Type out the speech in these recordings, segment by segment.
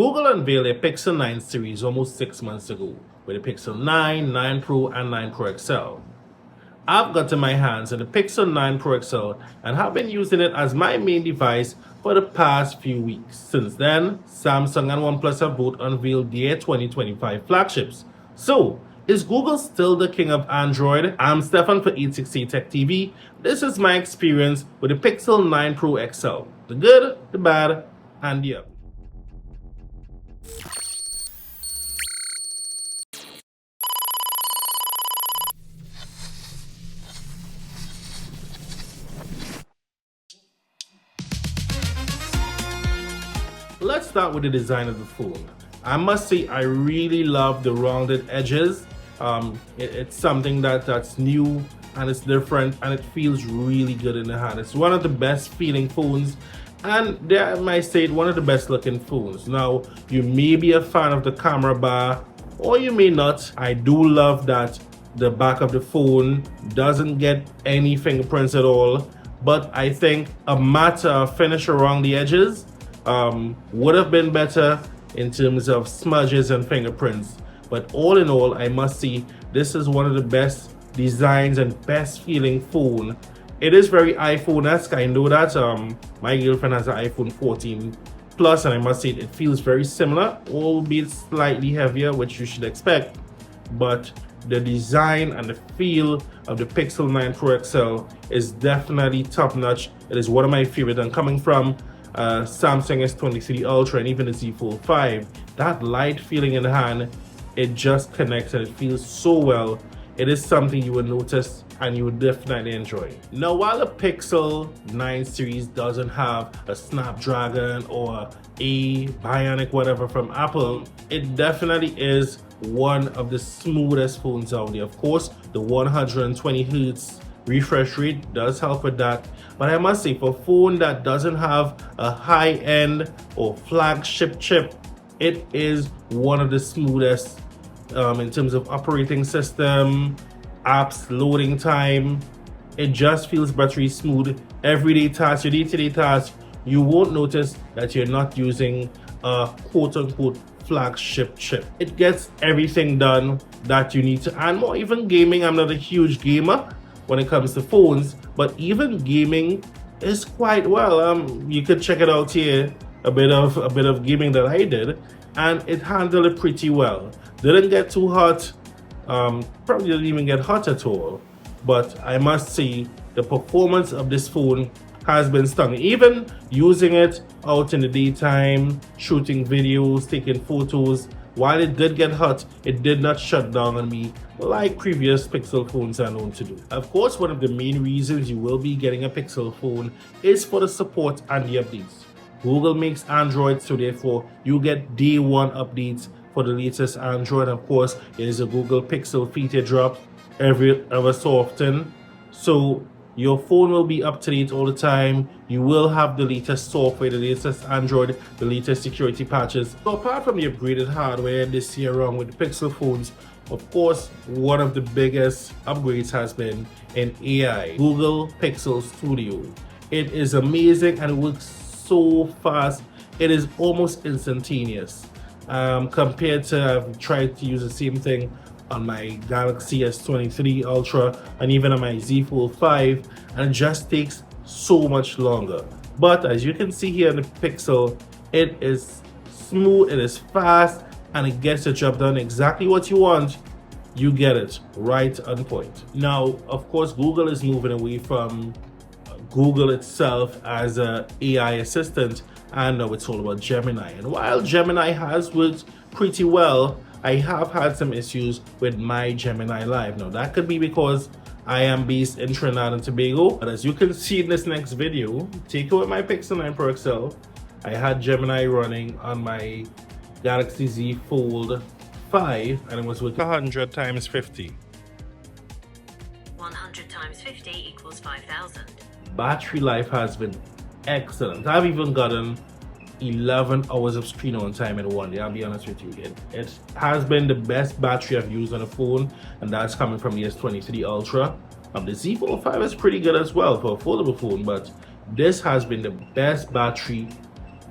Google unveiled a Pixel 9 series almost 6 months ago with the Pixel 9, 9 Pro, and 9 Pro XL. I've gotten my hands on the Pixel 9 Pro XL and have been using it as my main device for the past few weeks. Since then, Samsung and OnePlus have both unveiled their 2025 flagships. So, is Google still the king of Android? I'm Stefan for 860 Tech TV. This is my experience with the Pixel 9 Pro XL. The good, the bad, and the ugly. Let's start with the design of the phone. I must say I really love the rounded edges. It's something that's new and it's different and it feels really good in the hand. It's one of the best feeling phones and dare I might say one of the best looking phones. Now, you may be a fan of the camera bar or you may not. I do love that the back of the phone doesn't get any fingerprints at all, but I think a matte finish around the edges would have been better in terms of smudges and fingerprints. But all in all, I must say this is one of the best designs and best feeling phone. It is very iPhone-esque. I know that my girlfriend has an iPhone 14 Plus and I must say it feels very similar, albeit slightly heavier, which you should expect. But the design and the feel of the Pixel 9 Pro XL is definitely top-notch. It is one of my favorite, and coming from Samsung S23 Ultra and even the Z Fold 5, that light feeling in the hand, it just connects and it feels so well. It is something you will notice and you would definitely enjoy. Now, while the Pixel 9 series doesn't have a Snapdragon or a Bionic whatever from Apple, it definitely is one of the smoothest phones out there. Of course, the 120 Hz refresh rate does help with that, but I must say for a phone that doesn't have a high-end or flagship chip, it is one of the smoothest in terms of operating system, apps, loading time. It just feels buttery smooth. Everyday tasks, your day-to-day tasks, you won't notice that you're not using a quote-unquote flagship chip. It gets everything done that you need to, and more. Even gaming, I'm not a huge gamer when it comes to phones, but even gaming is quite well. You could check it out here, a bit of gaming that I did, and it handled it pretty well. Didn't get too hot, probably didn't even get hot at all, but I must say the performance of this phone has been stunning. Even using it out in the daytime, shooting videos, taking photos, while it did get hot, it did not shut down on me like previous Pixel phones are known to do. Of course, one of the main reasons you will be getting a Pixel phone is for the support and the updates. Google makes Android, so therefore you get day one updates for the latest Android. Of course, there is a Google Pixel feature drop ever so often, so your phone will be up to date all the time. You will have the latest software, the latest Android, the latest security patches. So apart from the upgraded hardware this year around with the Pixel phones, of course, one of the biggest upgrades has been in AI, Google Pixel Studio. It is amazing and it works so fast. It is almost instantaneous. Compared to, I've tried to use the same thing on my Galaxy S23 Ultra and even on my Z Fold 5, and it just takes so much longer. But as you can see here in the Pixel, it is smooth, it is fast, and it gets the job done. Exactly what you want, you get it right on point. Now, of course, Google is moving away from Google itself as an AI assistant, and now it's all about Gemini. And while Gemini has worked pretty well, I have had some issues with my Gemini Live. Now, that could be because I am based in Trinidad and Tobago, but as you can see in this next video, take away my Pixel 9 Pro XL, I had Gemini running on my Galaxy Z Fold 5, and it was with 100 times 50. 100 times 50 equals 5,000. Battery life has been excellent. I've even gotten 11 hours of screen on time in one day. I'll be honest with you, it has been the best battery I've used on a phone, and that's coming from the S23 Ultra. The Z Fold 5 is pretty good as well for a foldable phone, but this has been the best battery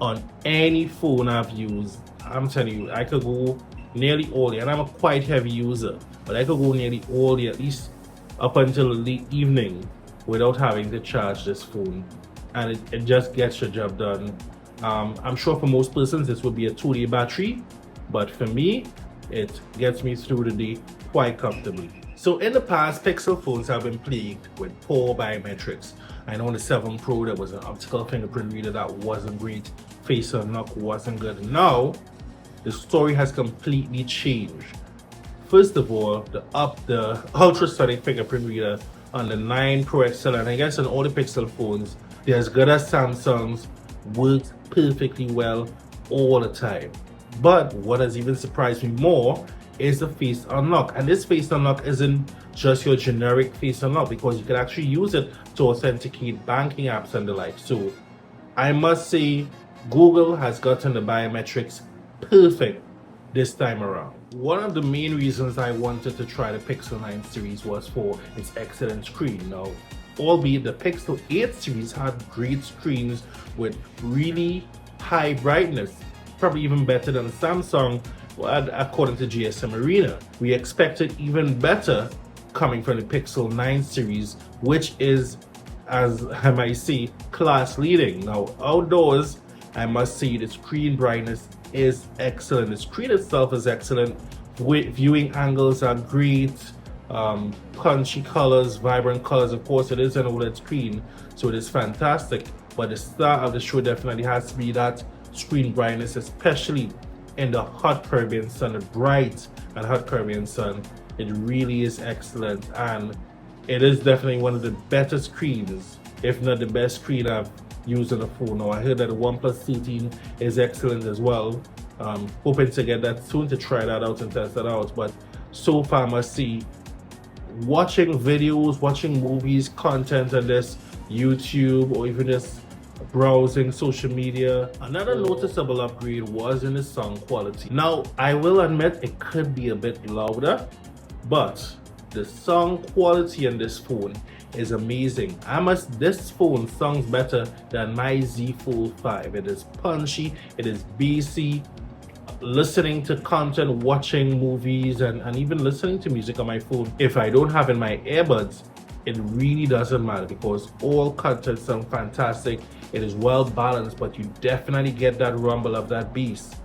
on any phone I've used. I'm telling you, I could go nearly all day, and I'm a quite heavy user, but I could go nearly all day, at least up until the evening, without having to charge this phone, and it just gets your job done. I'm sure for most persons this would be a 2-day battery, but for me, it gets me through the day quite comfortably. So in the past, Pixel phones have been plagued with poor biometrics. I know on the 7 Pro there was an optical fingerprint reader that wasn't great, face unlock wasn't good. Now, the story has completely changed. First of all, the ultrasonic fingerprint reader on the 9 Pro XL, and I guess on all the Pixel phones, they're as good as Samsung's, works perfectly well all the time. But what has even surprised me more is the face unlock, and this face unlock isn't just your generic face unlock, because you can actually use it to authenticate banking apps and the like. So I must say Google has gotten the biometrics perfect this time around. One of the main reasons I wanted to try the Pixel 9 series was for its excellent screen. Now, albeit the Pixel 8 series had great screens with really high brightness, probably even better than Samsung, according to GSM Arena. We expected even better coming from the Pixel 9 series, which is, as I might say, class leading. Now, outdoors, I must say the screen brightness is excellent. The screen itself is excellent. Viewing angles are great. Punchy colors, vibrant colors. Of course, it is an OLED screen, so it is fantastic. But the star of the show definitely has to be that screen brightness, especially in the hot Caribbean sun, the bright and hot Caribbean sun. It really is excellent, and it is definitely one of the better screens, if not the best screen I've used on a phone. Now, I heard that the OnePlus 13 is excellent as well. Hoping to get that soon to try that out and test that out. But so far, I must see, watching videos, watching movies, content on this YouTube, or even just browsing social media, another noticeable upgrade was in the sound quality. Now, I will admit it could be a bit louder, but the sound quality on this phone is amazing. This phone sounds better than my Z Fold 5. It is punchy, it is bassy. Listening to content, watching movies, and even listening to music on my phone, if I don't have in my earbuds, it really doesn't matter, because all content sounds fantastic. It is well balanced, but you definitely get that rumble of that bass.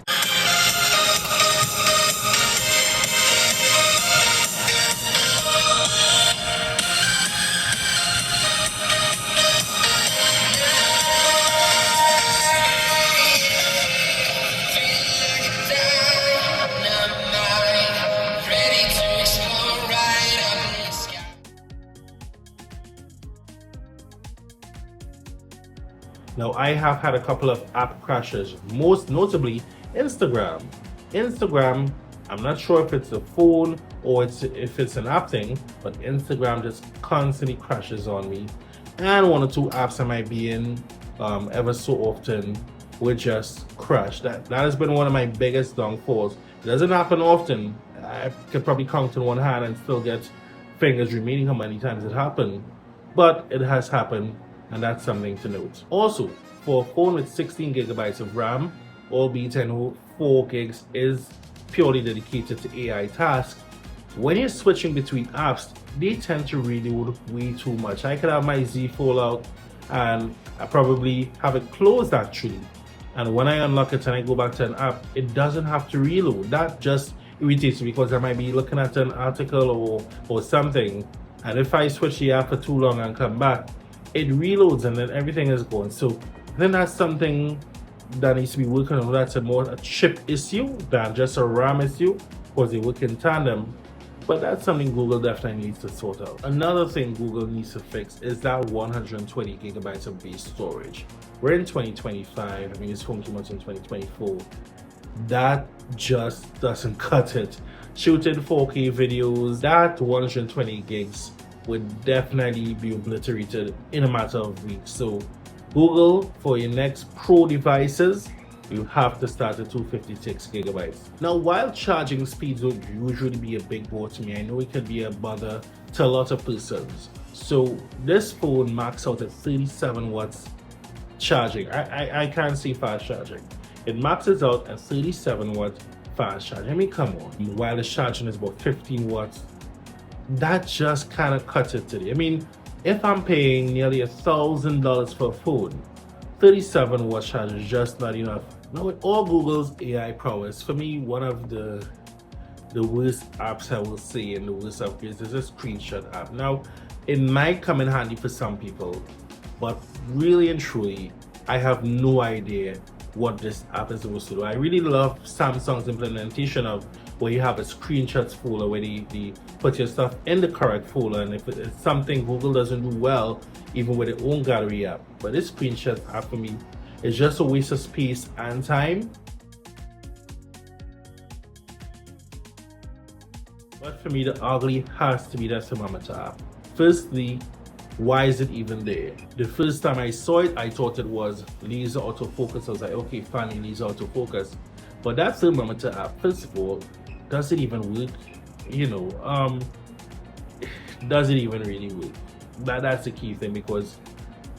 Now, I have had a couple of app crashes, most notably Instagram. I'm not sure if it's a phone or if it's an app thing, but Instagram just constantly crashes on me. And 1 or 2 apps I might be in ever so often would just crash. That has been one of my biggest downfalls. It doesn't happen often. I could probably count on one hand and still get fingers remaining how many times it happened. But it has happened, and that's something to note. Also, for a phone with 16 gigabytes of RAM, albeit I know 4 gigs is purely dedicated to AI tasks, when you're switching between apps, they tend to reload way too much. I could have my Z Fold out and I probably have it closed actually, and when I unlock it and I go back to an app, it doesn't have to reload. That just irritates me, because I might be looking at an article or something, and if I switch the app for too long and come back, it reloads and then everything is gone. So then that's something that needs to be working on. That's more a chip issue than just a RAM issue, because they work in tandem. But that's something Google definitely needs to sort out. Another thing Google needs to fix is that 120 gigabytes of base storage. We're in 2025, I mean it's home too much in 2024. That just doesn't cut it. Shooting 4K videos, that 120 gigs would definitely be obliterated in a matter of weeks. So Google, for your next Pro devices, you have to start at 256 gigabytes. Now, while charging speeds would usually be a big bore to me, I know it can be a bother to a lot of persons. So this phone maxes out at 37 watts charging. I can't see fast charging. it maxes out at 37-watt fast charge. I mean, come on. Wireless charging is about 15 watts. That just kind of cuts it today. I mean, if I'm paying nearly $1,000 for a phone, 37-watt charge is just not enough. Now, with all Google's AI prowess, for me, one of the worst apps I will say and the worst upgrades is a screenshot app. Now, it might come in handy for some people, but really and truly, I have no idea what this app is supposed to do. I really love Samsung's implementation of where you have a screenshots folder where they put your stuff in the correct folder, and if it's something Google doesn't do well, even with their own gallery app. But this screenshot app for me is just a waste of space and time. But for me, the ugly has to be that thermometer app. Firstly, why is it even there? The first time I saw it, I thought it was laser autofocus. I was like, okay, finally laser autofocus. But that thermometer app, first of all, does it even work? Does it even really work? That's the key thing, because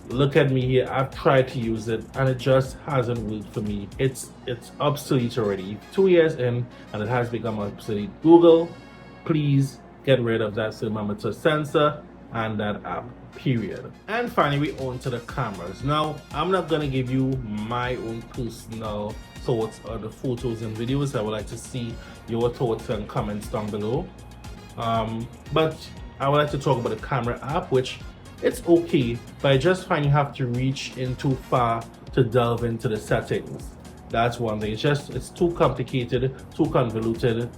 look at me here. I've tried to use it and it just hasn't worked for me. It's obsolete already. 2 years in and it has become obsolete. Google, please get rid of that thermometer sensor and that app, period. And finally, we on to the cameras. Now, I'm not gonna give you my own personal thoughts on the photos and videos. I would like to see your thoughts and comments down below. But I would like to talk about the camera app, which it's okay, but I just find you have to reach in too far to delve into the settings. That's one thing. It's too complicated, too convoluted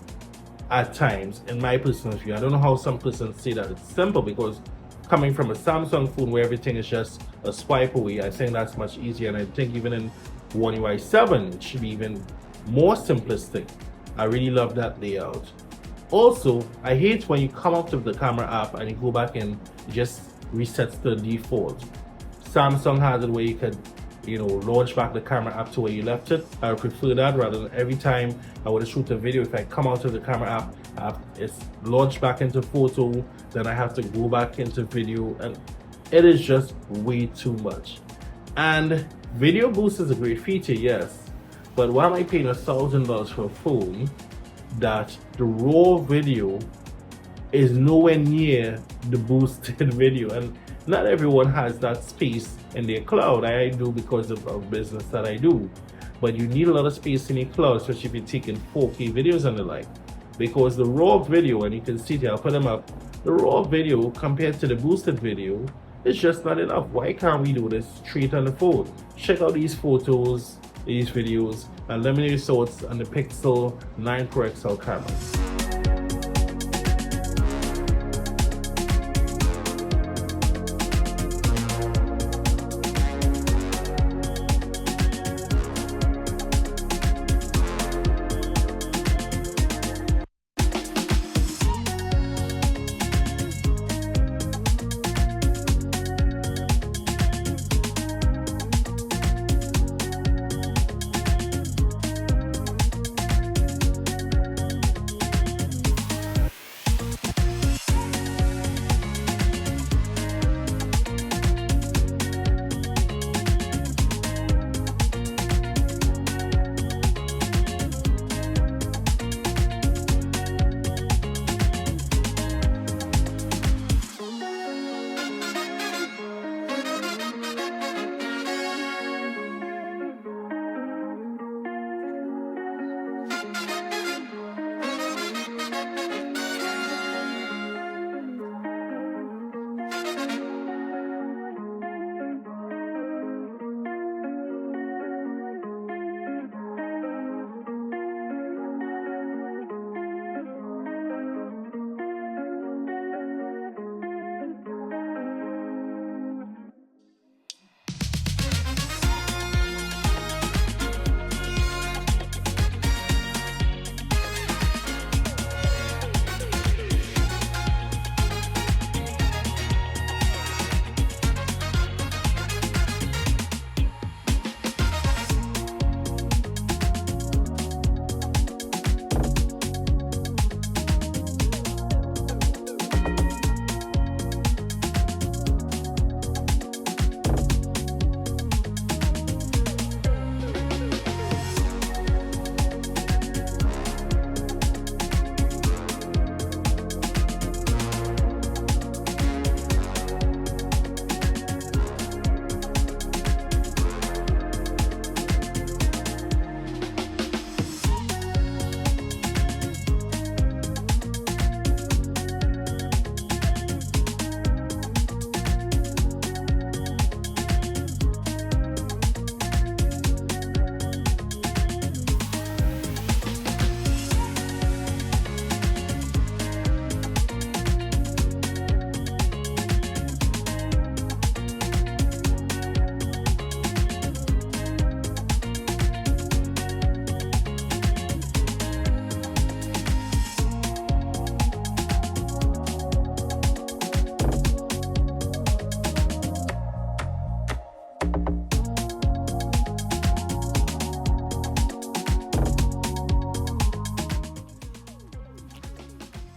at times, in my personal view. I don't know how some persons say that it's simple, because coming from a Samsung phone where everything is just a swipe away, I think that's much easier. And I think even in One UI 7, it should be even more simplistic. I really love that layout. Also, I hate when you come up to the camera app and you go back and it just resets the default. Samsung has it where you could, launch back the camera app to where you left it. I would prefer that rather than every time I want to shoot a video, if I come out of the camera app, it's launched back into photo, then I have to go back into video, and it is just way too much. And video boost is a great feature, yes, but why am I paying $1,000 for a phone that the raw video is nowhere near the boosted video? And not everyone has that space in their cloud. I do, because of business that I do. But you need a lot of space in your cloud, especially if you're taking 4K videos and the like. Because the raw video, and you can see here, I'll put them up, the raw video compared to the boosted video is just not enough. Why can't we do this straight on the phone? Check out these photos, these videos, and let me know your thoughts on the Pixel 9 Pro XL camera.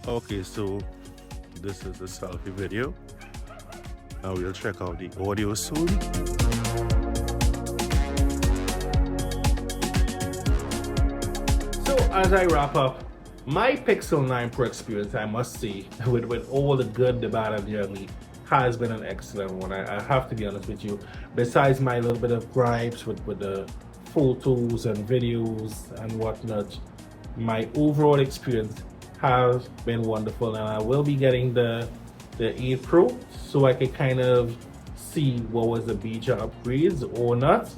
Okay, so this is a selfie video. Now we'll check out the audio soon. So as I wrap up, my Pixel 9 Pro experience, I must say, with all the good, the bad, and the ugly, has been an excellent one. I have to be honest with you. Besides my little bit of gripes with the photos and videos and whatnot, my overall experience has been wonderful, and I will be getting the 8 Pro so I can kind of see what was the major upgrades or not.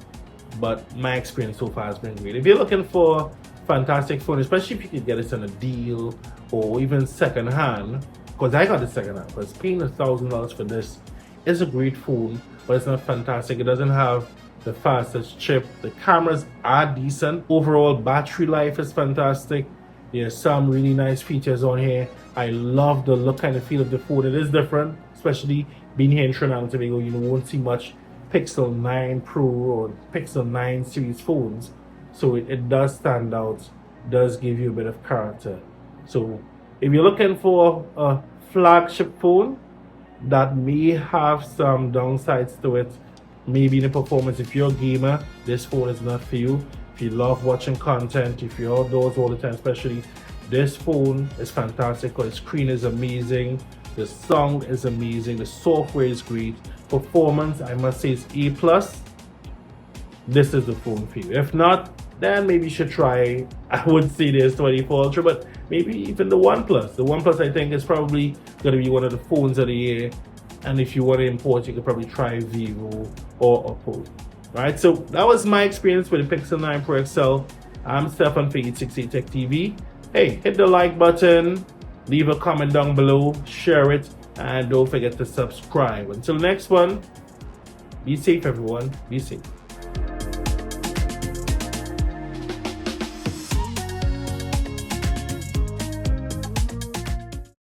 But my experience so far has been great. If you're looking for fantastic phone, especially if you could get it on a deal or even second hand, because I got it second hand, because paying $1,000 for this is a great phone, but it's not fantastic. It doesn't have the fastest chip. The cameras are decent. Overall battery life is fantastic. There's some really nice features on here. I love the look and the feel of the phone. It is different, especially being here in Trinidad and Tobago. You won't see much Pixel 9 Pro or Pixel 9 series phones, so it does stand out, does give you a bit of character. So if you're looking for a flagship phone that may have some downsides to it, maybe in the performance, if you're a gamer, this phone is not for you. If you love watching content, if you're outdoors all the time especially, this phone is fantastic because the screen is amazing, the sound is amazing, the software is great, performance I must say is A+. This is the phone for you. If not, then maybe you should try, I would say this 24 Ultra, but maybe even the OnePlus. The OnePlus I think is probably going to be one of the phones of the year, and if you want to import, you could probably try Vivo or Oppo. Right, so that was my experience with the Pixel 9 Pro XL. I'm Stefan for 868 Tech TV. Hey, hit the like button, leave a comment down below, share it, and don't forget to subscribe. Until next one, be safe everyone, be safe.